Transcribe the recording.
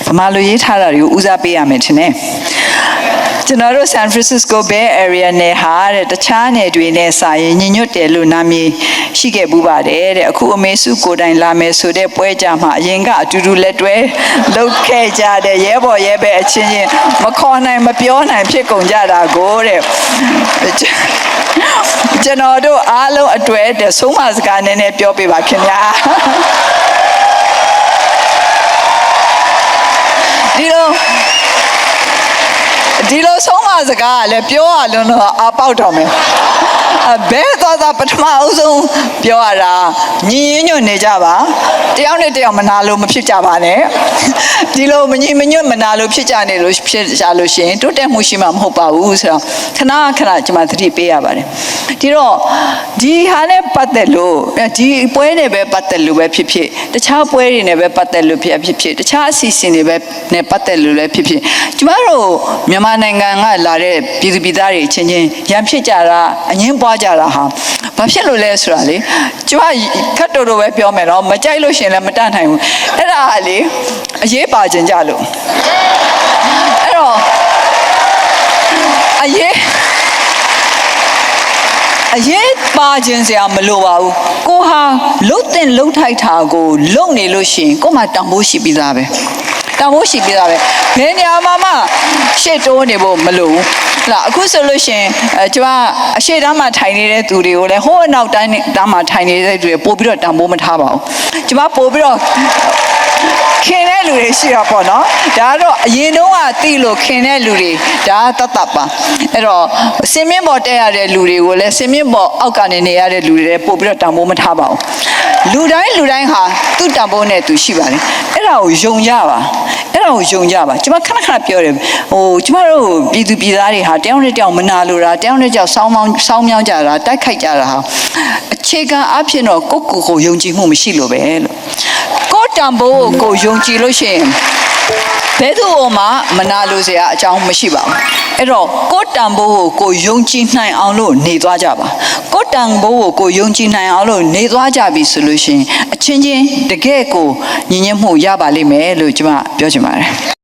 ဗမာလူရေးထားတာတွေကိုဦးစားပေးရမယ်ထင်တယ်ကျွန်တော်တို့ San Francisco Bay Area နယ်ဟာတဲ့တခြားနယ်တွေနဲ့စာရင်ညညွတ်တယ်လို့နာမည်ရှိခဲ့ပူးပါတယ်တဲ့အခုအမေစုကိုတိုင်လာမယ်ဆိုတဲ့ပွဲကြမှာအရင်ကအတူတူလက်တွဲလုပ်ခဲ့ကြတဲ့ရဲဘော်ရဲဘဲအချင်းချင်းမခေါ်နိုင်မပြောနိုင်ဖြစ်ကုန်ကြတာကိုတဲ့ကျွန်တော်တို့အားလုံးအတွေ့တဲ့ဆုံးမစကားနည်းနည်းပြောပြပါခင်ဗျာဒီလိုဆုံးမစကားကလည်းပြောရလို့တော့အပေါက်တော်မယ်ဘဲသွားပထမအဆုံးပြောရတာညီညွတ်နေကြပါတယောက်နဲ့တယောက်မနာလို့မဖြစ်ကြပါနဲ့ဒီလိုမညီမညွတ်မနာလို့ဖြစ်ကြနေလို့ဖြစ်ကြလို့ရှိရင်တိုးတက်မှုရှိမှာမဟုတ်ပါဘူးဆိုတော့ခဏကျွန်မသတိပေးရပါတယ်ဒီတော့ဒီဟာနဲ့ပတ်သက်လို့ဒီပွဲနဲ့ပဲပတ်သက်လို့ပဲဖြစ်ဖြစ်တခြားပွဲတွေနဲ့ပဲပတ်သက်လို့ဖြစ်ဖြစ်တခြားအစီအစဉ်တွေပဲနဲ့ပတ်သက်လို့လည်းဖြစ်ဖြစ်ကျမတို့မြန်မာနိုင်ငံကလာတဲ့ပြည်သူပြည်သားတွေချင်းချင်းရန်ဖြစ်ကြတာအငင်းပွားကြတာဟာဘာဖြစ်လို့လဲဆိုတာလေကျမခတ်တော်တော်ပဲပြောမယ်နော်မကြိုက်လို့ရှင်လည်းမတတ်နိုင်ဘူးအဲ့ဒါကလေအရေးပါခြင်းကြလို့အဲ့တော့အရေးပါခြင်းစရာမလိုပါဘူးကိုဟာလှုပ်တင်လှုပ်ထိုက်တာကိုလုံနေလို့ရှိရင်ကိုမှတန်ဖိုးရှိပြီးသားပဲတန်ဖိုးရှိပြီးသားပဲဘယ်နေရာမှာရှေ့တိုးနေဖို့မလိုဘူးလားအခုဆိုလို့ရှိရင်ကျွန်မအရှေ့တန်းမှာထိုင်နေတဲ့သူတွေကိုလည်းဟိုးအနောက်တိုင်းမှာထိုင်နေတဲ့သူတွေပို့ပြီးတော့တန်ဖိုးမထားပါဘူးကျွန်မပို့ပြီးတော့ခင်တဲ့လူတွေရှိတာပေါ့နော်ဒါကတော့အရင်တုန်းကသိလို့ခင်တဲ့လူတွေဒါတတ်ပါအဲ့တော့စင်မြင့်ပေါ်တက်ရတဲ့လူတွေကိုလည်းစင်မြင့်ပေါ်အောက်ကနေနေရတဲ့လူတွေလည်းပို့ပြီးတော့တန်ဖိုးမထားပါဘူးလူတိုင်းဟာသူ့တန်ဖိုးနဲ့သူရှိပါတယ်အဲ့ဒါကိုယုံကြပါကျွန်မခဏပြောတယ်ကျွန်မတို့ပြည်သူပြည်သားတွေဟာတယောက်နဲ့တယောက်မနာလိုတာတယောက်နဲ့တယောက်စောင်းမြောင်းကြတာတိုက်ခိုက်ကြတာဟာအခြေခံအဖြစ်တော့ကိုယုံကြည်မှုမရှိလို့ပဲလို့ကိုတန်ဖိုးကိုယုံကြည်လို့ရှိရင်ဘယ်သူမှမနာလို့စရာအကြောင်းမရှိပါဘူးအဲ့တော့ကိုတန်ဖိုးကိုယုံကြည်နိုင်အောင်လို့နေသွားကြပါကိုတန်ဖိုးကိုယုံကြည်နိုင်အောင်လို့နေသွားကြပြီဆိုလို့ရှိရင်အချင်းချင်းတကယ့်ကိုညီညွတ်မှုရပါလိမ့်မယ်လို့ကျွန်မပြောချင်ပါတယ်